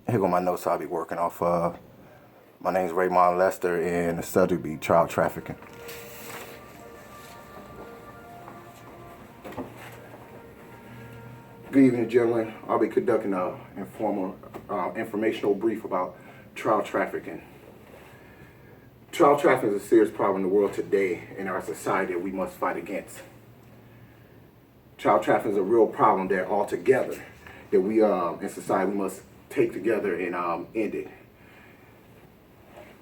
Here go my notes I'll be working off of. My name's Raymond Lester, and the subject be child trafficking. Good evening, gentlemen. I'll be conducting an informational brief about child trafficking. Child trafficking is a serious problem in the world today in our society that we must fight against. Child trafficking is a real problem that altogether that we in society we must take together and end it.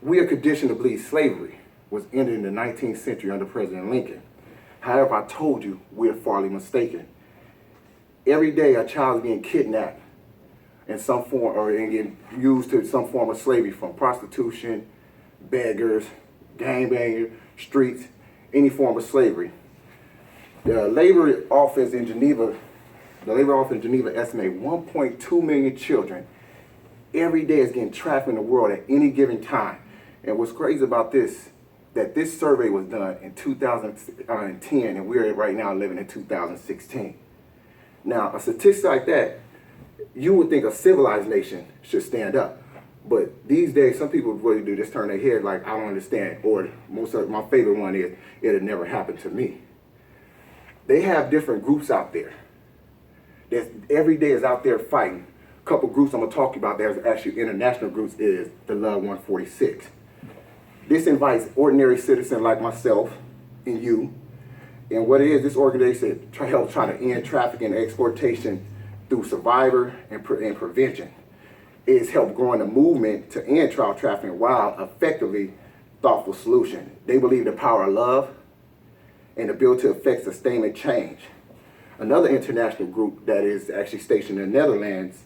We are conditioned to believe slavery was ended in the 19th century under President Lincoln. However, I told you we are farly mistaken. Every day a child is being kidnapped in some form or getting used to some form of slavery, from prostitution, beggars, gangbangers, streets, any form of slavery. The labor office in Geneva estimates 1.2 million children every day is getting trafficked in the world at any given time. And what's crazy about this, that this survey was done in 2010, and we're right now living in 2016. Now, a statistic like that, you would think a civilized nation should stand up. But these days, some people really do just turn their head like, I don't understand. Or my favorite one is, it'll never happen to me. They have different groups out there that every day is out there fighting. A couple groups I'm going to talk about, there's actually international groups, is the Love 146. This invites ordinary citizens like myself and you. And what it is, this organization helps try to end trafficking and exploitation through survivor and prevention. It has helped growing a movement to end child trafficking while effectively thoughtful solution. They believe the power of love and the ability to affect sustainment change. Another international group that is actually stationed in the Netherlands,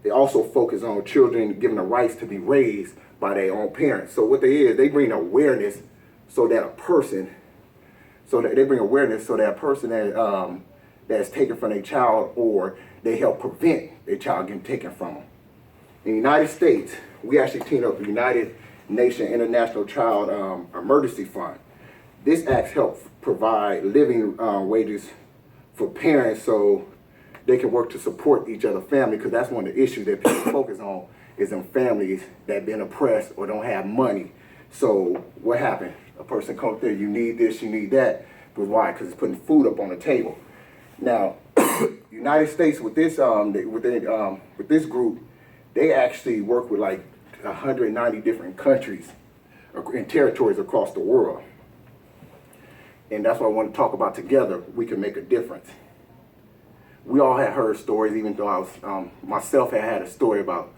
they also focus on children given the rights to be raised by their own parents. So what they bring awareness so that a person that that's taken from their child, or they help prevent their child getting taken from them. In the United States, we actually teamed up with the United Nations International Child Emergency Fund. This act helps provide living wages for parents so they can work to support each other's family, because that's one of the issues that people focus on, is in families that have been oppressed or don't have money. So what happened? A person comes there, you need this, you need that. But why? Because it's putting food up on the table. Now, United States with this group, they actually work with like 190 different countries and territories across the world. And that's what I want to talk about. Together, we can make a difference. We all had heard stories, even though I was, myself had a story about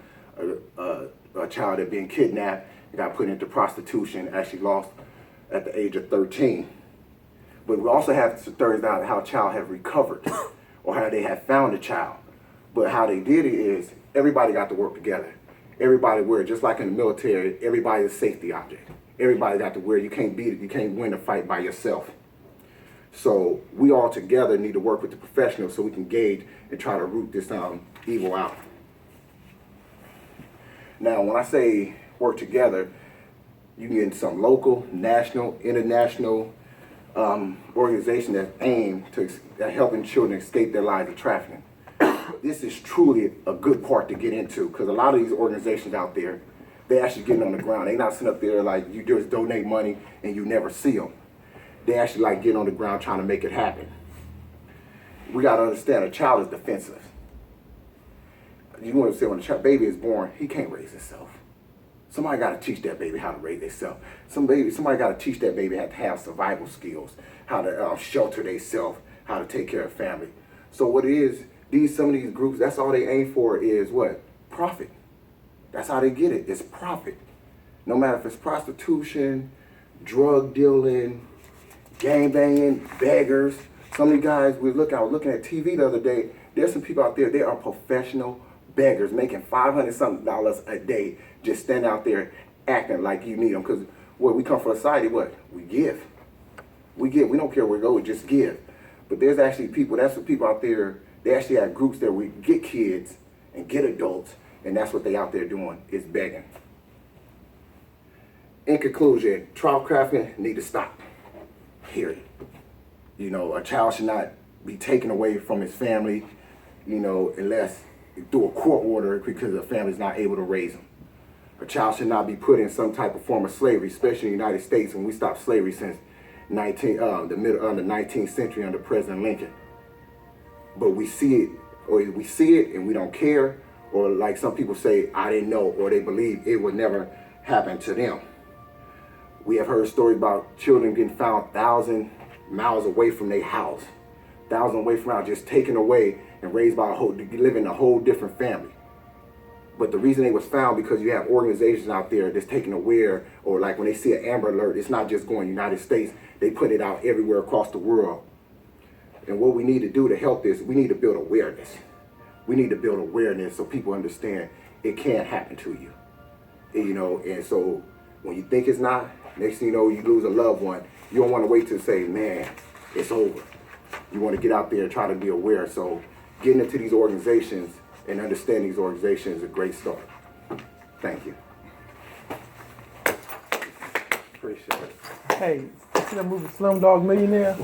a child that being kidnapped and got put into prostitution, actually lost at the age of 13. But we also have stories about how a child have recovered or how they have found a child. But how they did it is everybody got to work together. Everybody wear, just like in the military, everybody's a safety object. Everybody got to wear, you can't win a fight by yourself. So we all together need to work with the professionals so we can gauge and try to root this evil out. Now, when I say work together, you can get some local, national, international organization that aim at helping children escape their lives of trafficking. This is truly a good part to get into, because a lot of these organizations out there, they actually getting on the ground. They not sitting up there like you just donate money and you never see them. They actually like getting on the ground trying to make it happen. We got to understand a child is defenseless. You want to say when a baby is born, he can't raise himself. Somebody got to teach that baby how to raise themselves. Somebody got to teach that baby how to have survival skills, how to shelter themselves, how to take care of family. So what it is, some of these groups, that's all they aim for is what? Profit. That's how they get it. It's profit. No matter if it's prostitution, drug dealing, gang banging, beggars. Some of these guys, I was looking at TV the other day, there's some people out there, they are professional beggars making $500-something a day, just stand out there acting like you need them. Because we come from a society, we give. We don't care where we go, we just give. But there's actually people, that's what people out there, they actually have groups that we get kids and get adults, and that's what they out there doing, is begging. In conclusion, child trafficking need to stop. Period. A child should not be taken away from his family, unless through a court order because the family's not able to raise them. A child should not be put in some type of form of slavery, especially in the United States when we stopped slavery since the 19th century under President Lincoln. But we see it and we don't care, or like some people say, I didn't know, or they believe it would never happen to them. We have heard stories about children getting found 1,000 miles away from their house, 1,000 away from our, just taken away and raised by living a whole different family. But the reason they was found because you have organizations out there that's taking aware, or like when they see an Amber Alert, it's not just going United States, they put it out everywhere across the world. And what we need to do to help this, we need to build awareness. We need to build awareness so people understand it can happen to you. You know, and so when you think it's not, next thing you know, you lose a loved one. You don't want to wait to say, man, it's over. You want to get out there and try to be aware. So getting into these organizations and understanding these organizations is a great start. Thank you. Appreciate it. Hey, you see that movie Slumdog Millionaire?